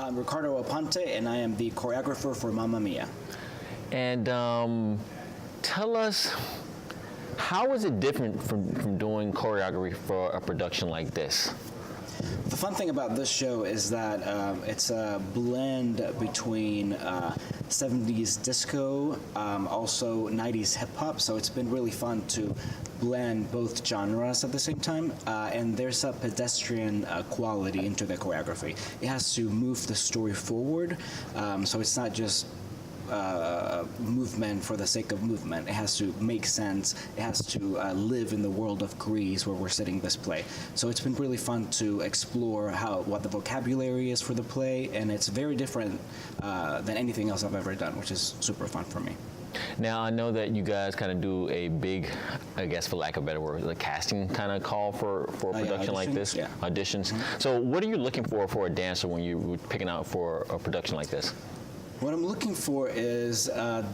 I'm Ricardo Aponte, and I am the choreographer for Mamma Mia. And tell us, how is it different from doing choreography for a production like this? The fun thing about this show is that it's a blend between 70s disco, also 90s hip hop, so it's been really fun to blend both genres at the same time, and there's a pedestrian quality into the choreography. It has to move the story forward, so it's not just movement for the sake of movement. It has to make sense. It has to live in the world of Greece where we're setting this play. So it's been really fun to explore what the vocabulary is for the play, and it's very different than anything else I've ever done, which is super fun for me. Now, I know that you guys kind of do a big, I guess for lack of a better word, a casting kind of call for a production like this? Yeah. Auditions. Mm-hmm. So what are you looking for a dancer when you're picking out for a production like this? What I'm looking for is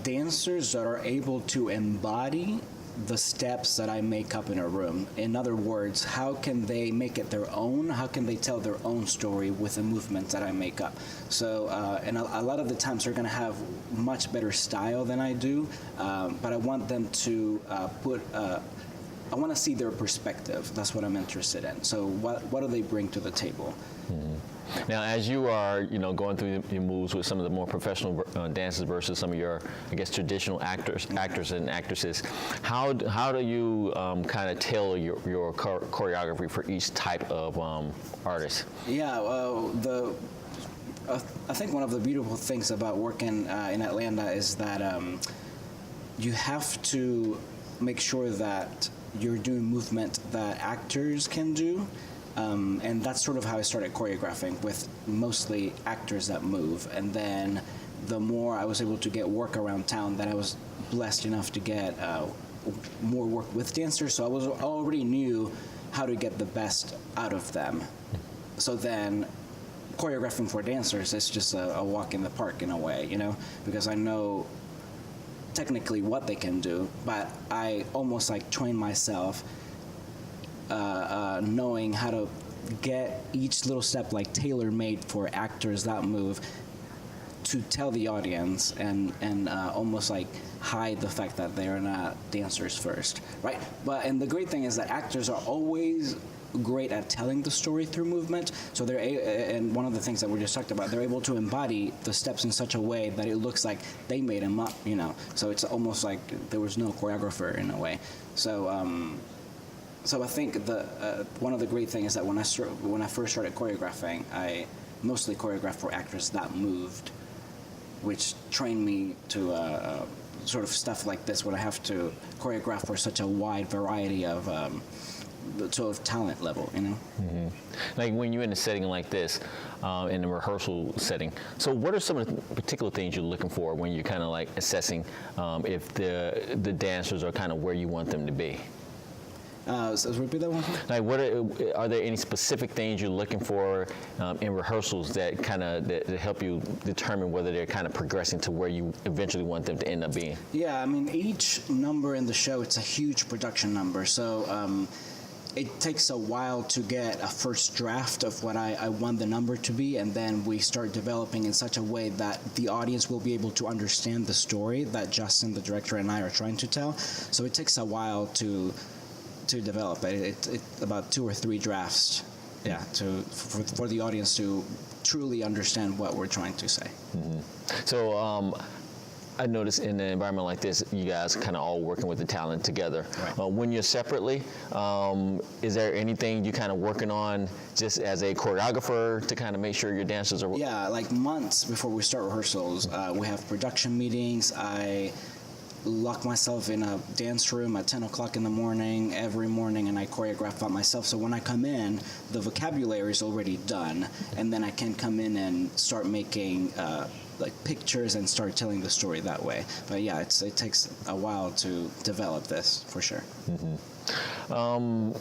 dancers that are able to embody the steps that I make up in a room. In other words, how can they make it their own? How can they tell their own story with the movements that I make up? So, and a lot of the times they're going to have much better style than I do, but I want them to I want to see their perspective. That's what I'm interested in. So what do they bring to the table? Mm-hmm. Now, as you are, going through your moves with some of the more professional dancers versus some of your, I guess, traditional actors and actresses, how do you kind of tailor your choreography for each type of artist? Yeah, well, I think one of the beautiful things about working in Atlanta is that you have to make sure that you're doing movement that actors can do. And that's sort of how I started choreographing, with mostly actors that move. And then the more I was able to get work around town, that I was blessed enough to get more work with dancers. So I already knew how to get the best out of them. So then choreographing for dancers is just a walk in the park in a way, because I know technically what they can do, but I almost like train myself knowing how to get each little step like tailor-made for actors that move to tell the audience and almost like hide the fact that they're not dancers first, right? And the great thing is that actors are always great at telling the story through movement, so and one of the things that we just talked about, they're able to embody the steps in such a way that it looks like they made them up, so it's almost like there was no choreographer in a way. So I think one of the great things is that when I first started choreographing, I mostly choreographed for actors that moved, which trained me to sort of stuff like this, where I have to choreograph for such a wide variety of sort of talent level, Mm-hmm. Like when you're in a setting like this, in a rehearsal setting, so what are some of the particular things you're looking for when you're kind of like assessing if the dancers are kind of where you want them to be? So repeat that one. Like, are there any specific things you're looking for in rehearsals that help you determine whether they're kind of progressing to where you eventually want them to end up being? Yeah, I mean, each number in the show, it's a huge production number, so it takes a while to get a first draft of what I want the number to be, and then we start developing in such a way that the audience will be able to understand the story that Justin, the director, and I are trying to tell. So it takes a while to develop it. It's about 2 or 3 drafts, for the audience to truly understand what we're trying to say. Mm-hmm. So I noticed in an environment like this, you guys kind of all working with the talent together. Right. When you're separately, is there anything you kind of working on just as a choreographer to kind of make sure your dancers are? Yeah, like months before we start rehearsals, we have production meetings. I lock myself in a dance room at 10 o'clock in the morning every morning, and I choreograph that myself. So when I come in, the vocabulary is already done, and then I can come in and start making like pictures and start telling the story that way. But yeah, it takes a while to develop this, for sure. Mm-hmm.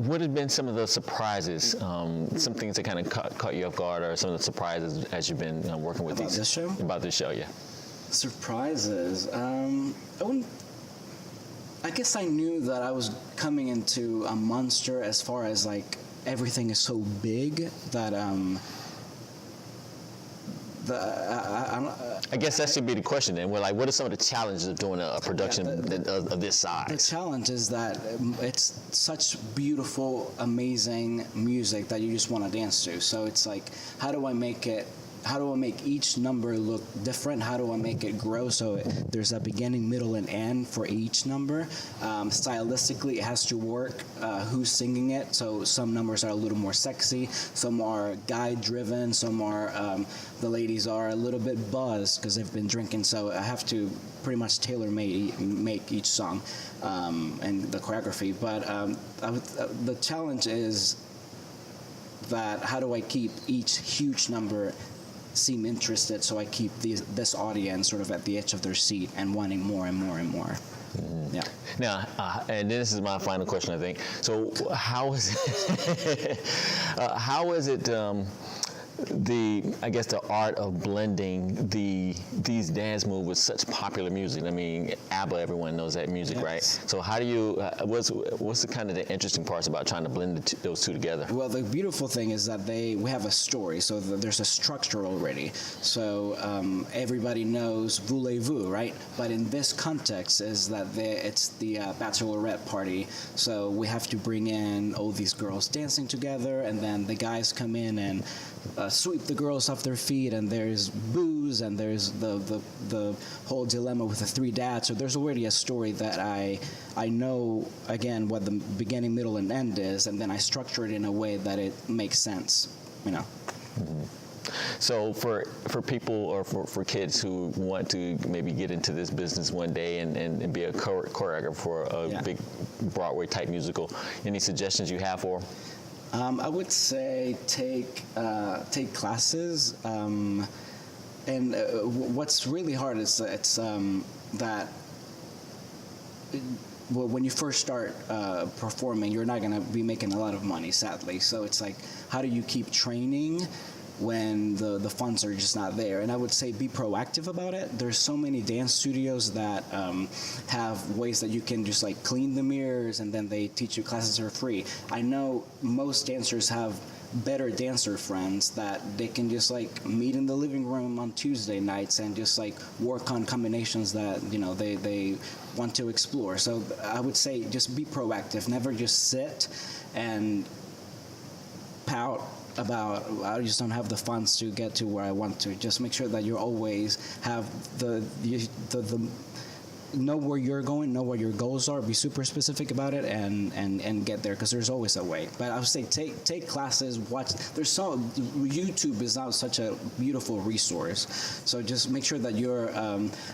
What have been some of the surprises, some things that kind of caught you off guard, or some of the surprises as you've been working with About this show? About this show, yeah. Surprises. I guess I knew that I was coming into a monster as far as like everything is so big that I guess that should be the question then. We're like, what are some of the challenges of doing a production of this size? The challenge is that it's such beautiful, amazing music that you just want to dance to. So it's like, how do I make each number look different? How do I make it grow so there's a beginning, middle, and end for each number? Stylistically, it has to work. Who's singing it? So some numbers are a little more sexy, some are guy-driven, some are, the ladies are a little bit buzzed because they've been drinking, so I have to pretty much make each song and the choreography. But the challenge is that how do I keep each huge number seem interested, so I keep this audience sort of at the edge of their seat and wanting more and more and more. Mm-hmm. Yeah. Now, and this is my final question, I think. So, how is it? I guess the art of blending these dance moves with such popular music. I mean, ABBA, everyone knows that music, yes. Right? So how do you, what's the kind of the interesting parts about trying to blend those two together? Well, the beautiful thing is that we have a story, so there's a structure already. So everybody knows voulez-vous, right? But in this context is that it's the bachelorette party, so we have to bring in all these girls dancing together, and then the guys come in and sweep the girls off their feet, and there's booze, and there's the whole dilemma with the three dads. So there's already a story that I know, again, what the beginning, middle, and end is, and then I structure it in a way that it makes sense, you know. Mm-hmm. So for people or for kids who want to maybe get into this business one day and be a choreographer for a big Broadway type musical, any suggestions you have for them? I would say take classes, and what's really hard is it's that when you first start performing, you're not going to be making a lot of money, sadly. So it's like, how do you keep training when the funds are just not there? And I would say be proactive about it. There's so many dance studios that have ways that you can just like clean the mirrors, and then they teach you classes for free. I know most dancers have better dancer friends that they can just like meet in the living room on Tuesday nights and just like work on combinations that, you know, they want to explore. So I would say just be proactive. Never just sit and pout about, I just don't have the funds to get to where I want to. Just make sure that you always have the know where you're going, know what your goals are, be super specific about it, and get there, because there's always a way. But I would say take classes, watch. YouTube is now such a beautiful resource. So just make sure that you're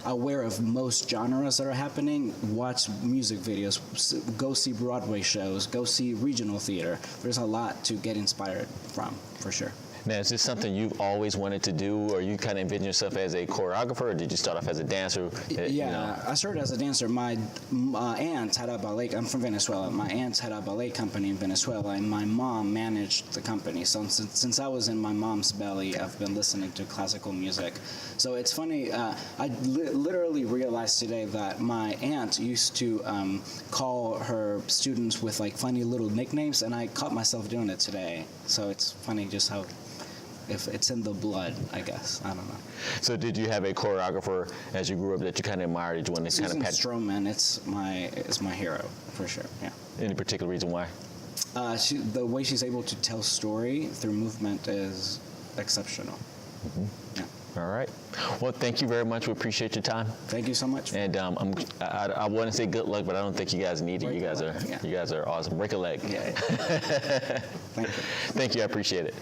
aware of most genres that are happening. Watch music videos, go see Broadway shows, go see regional theater. There's a lot to get inspired from, for sure. Now, is this something you've always wanted to do, or you kind of envision yourself as a choreographer, or did you start off as a dancer? I started as a dancer. My aunt had a ballet. I'm from Venezuela. My aunt had a ballet company in Venezuela, and my mom managed the company. So since I was in my mom's belly, I've been listening to classical music. So it's funny. I literally realized today that my aunt used to call her students with like funny little nicknames, and I caught myself doing it today. So it's funny just how. If it's in the blood, I guess. I don't know. So did you have a choreographer as you grew up that you kind of admired? Did you want to kind of Stroman, it's my hero, for sure, yeah. Any particular reason why? The way she's able to tell story through movement is exceptional. Mm-hmm. Yeah. All right. Well, thank you very much. We appreciate your time. Thank you so much. And I want to say good luck, but I don't think you guys need it. You guys are awesome. Break a leg. Yeah. Thank you. Thank you. I appreciate it.